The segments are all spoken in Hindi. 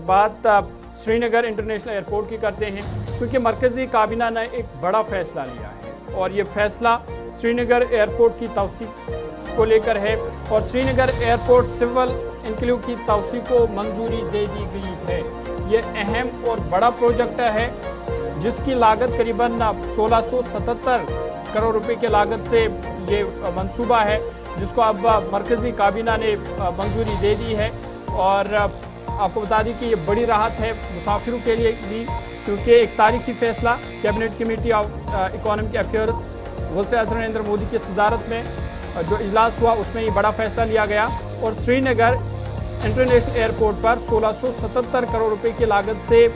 बात श्रीनगर इंटरनेशनल एयरपोर्ट की करते हैं, क्योंकि मरकज़ी काबीना ने एक बड़ा फैसला लिया है और ये फैसला श्रीनगर एयरपोर्ट की तौसीक़ को लेकर है और श्रीनगर एयरपोर्ट सिविल इंक्लूव की तौसीक़ को मंजूरी दे दी गई है। ये अहम और बड़ा प्रोजेक्ट है जिसकी लागत करीबन 1677 करोड़ रुपए की लागत से ये मंसूबा है, जिसको अब मरकज़ी काबीना ने मंजूरी दे दी है। और आपको बता दें कि ये बड़ी राहत है मुसाफिरों के लिए भी, क्योंकि एक तारीखी फैसला cabinet committee of economic affairs वज़ीर-ए-आज़म नरेंद्र मोदी की सदारत में जो इजलास हुआ उसमें ये बड़ा फैसला लिया गया और श्रीनगर इंटरनेशनल एयरपोर्ट पर 1677 करोड़ रुपए की लागत से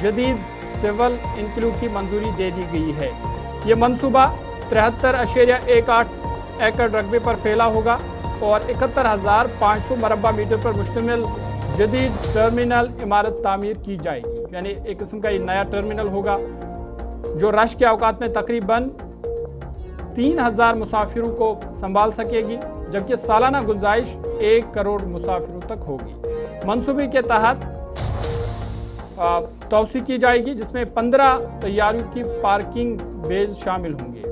जदीद सिविल इंक्लूव की मंजूरी दे दी गई है। ये मंसूबा 73.18 एकड़ रकबे पर फैला होगा और 71,500 मरबा मीटर पर मुश्तमिल जदीद टर्मिनल इमारत तामीर की जाएगी। यानी एक किस्म का ये नया टर्मिनल होगा जो रश के औकात में तकरीबन 3,000 मुसाफिरों को संभाल सकेगी, जबकि सालाना गुंजाइश 1 करोड़ मुसाफिरों तक होगी। मंसूबे के तहत तौसीक़ की जाएगी जिसमें 15 तैयारियों की पार्किंग बेज शामिल होंगे,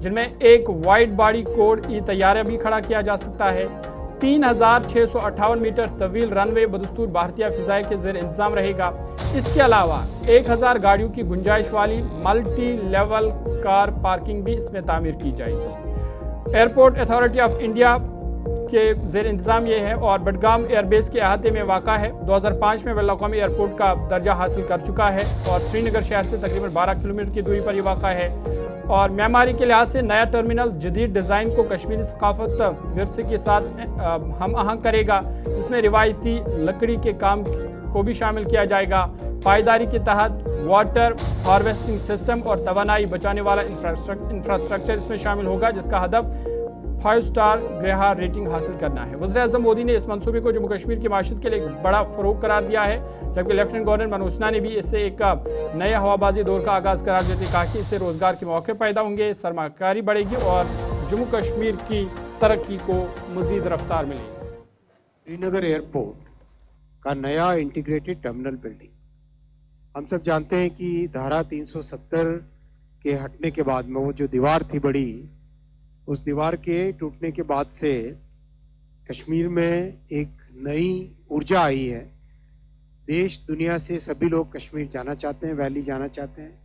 जिनमें एक वाइड बॉडी कोड ई तैयारा भी खड़ा किया जा सकता है। 3,658 मीटर तवील रनवे बदस्तूर भारतीय फिजाई के ज़ेर इंतजाम रहेगा। इसके अलावा 1,000 गाड़ियों की गुंजाइश वाली मल्टी लेवल कार पार्किंग भी इसमें तामीर की जाएगी। एयरपोर्ट अथॉरिटी ऑफ इंडिया के ज़ेर इंतजाम ये है और बडगाम एयरबेस के अहाते में वाक़ा है। 2005 में बैनुल-अक़वामी एयरपोर्ट का दर्जा हासिल कर चुका है और श्रीनगर शहर से तकरीबन 12 किलोमीटर की दूरी पर यह वाक़ा है और मेमारी के लिहाज से नया टर्मिनल जदीद डिज़ाइन को कश्मीरी सकाफत विरसे के साथ हम आहंग करेगा, जिसमें रिवायती लकड़ी के काम को भी शामिल किया जाएगा। पायदारी के तहत वाटर हार्वेस्टिंग सिस्टम और तवानाई बचाने वाला इंफ्रास्ट्रक्चर इसमें शामिल होगा, जिसका हदफ 5 स्टार ग्रेहा रेटिंग हासिल करना है। वज़ीर-ए-आज़म मोदी ने इस मंसूबे को जम्मू कश्मीर की माशत के लिए एक बड़ा फ़रोग करार दिया है, जबकि लेफ्टिनेंट गवर्नर मनोज सिन्हा ने भी इससे एक नए हवाबाजी दौर का आगाज़ करार देते कहा कि इससे रोज़गार के मौके पैदा होंगे, सरमाकारी बढ़ेगी और जम्मू कश्मीर की तरक्की को मज़ीद रफ्तार मिलेगी। श्रीनगर एयरपोर्ट का नया इंटीग्रेटेड टर्मिनल बिल्डिंग, हम सब जानते हैं कि धारा 370 के हटने के बाद में वो जो दीवार थी बड़ी, उस दीवार के टूटने के बाद से कश्मीर में एक नई ऊर्जा आई है। देश दुनिया से सभी लोग कश्मीर जाना चाहते हैं, वैली जाना चाहते हैं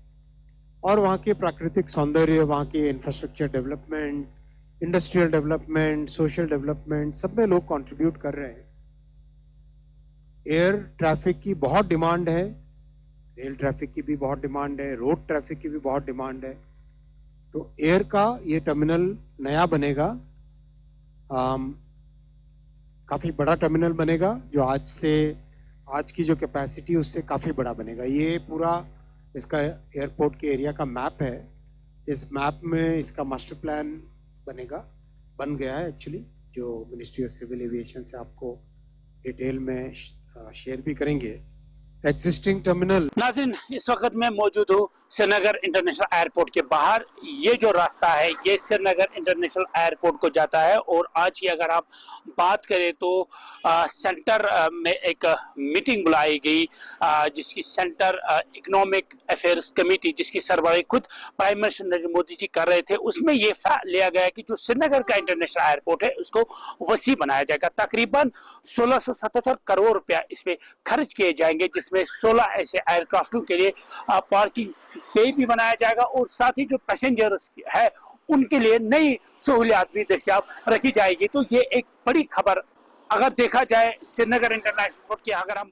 और वहाँ के प्राकृतिक सौंदर्य, वहाँ के infrastructure development, industrial development, social development, सब में लोग कंट्रीब्यूट कर रहे हैं। एयर ट्रैफिक की बहुत डिमांड है, रेल ट्रैफिक की भी बहुत डिमांड है, रोड ट्रैफिक की भी बहुत डिमांड है। तो एयर का ये टर्मिनल नया बनेगा, काफ़ी बड़ा टर्मिनल बनेगा जो आज की जो कैपेसिटी उससे काफ़ी बड़ा बनेगा। ये पूरा इसका एयरपोर्ट के एरिया का मैप है। इस मैप में इसका मास्टर प्लान बन गया है एक्चुअली, जो मिनिस्ट्री ऑफ सिविल एविएशन से आपको डिटेल में शेयर भी करेंगे। Existing terminal. नाज़रीन, इस वक्त मैं मौजूद हूँ श्रीनगर इंटरनेशनल एयरपोर्ट के बाहर। ये जो रास्ता है ये श्रीनगर इंटरनेशनल एयरपोर्ट को जाता है और आज की अगर आप बात करें तो सेंटर में एक मीटिंग बुलाई गई जिसकी सेंटर इकोनॉमिक अफेयर्स कमेटी, जिसकी सरबराही खुद प्राइम मिनिस्टर नरेंद्र मोदी जी कर रहे थे, उसमें ये लिया गया कि जो श्रीनगर का इंटरनेशनल एयरपोर्ट है उसको वसी बनाया जाएगा। तकरीबन 1677 करोड़ रुपया इसमें खर्च किए जाएंगे, जिसमें 16 ऐसे एयरक्राफ्टों के लिए पार्किंग पे भी बनाया जाएगा और साथ ही जो पैसेंजर्स है उनके लिए नई सहूलियात भी दस्तियाब रखी जाएगी। तो ये एक बड़ी खबर अगर देखा जाए श्रीनगर इंटरनेशनल एयरपोर्ट की। अगर हम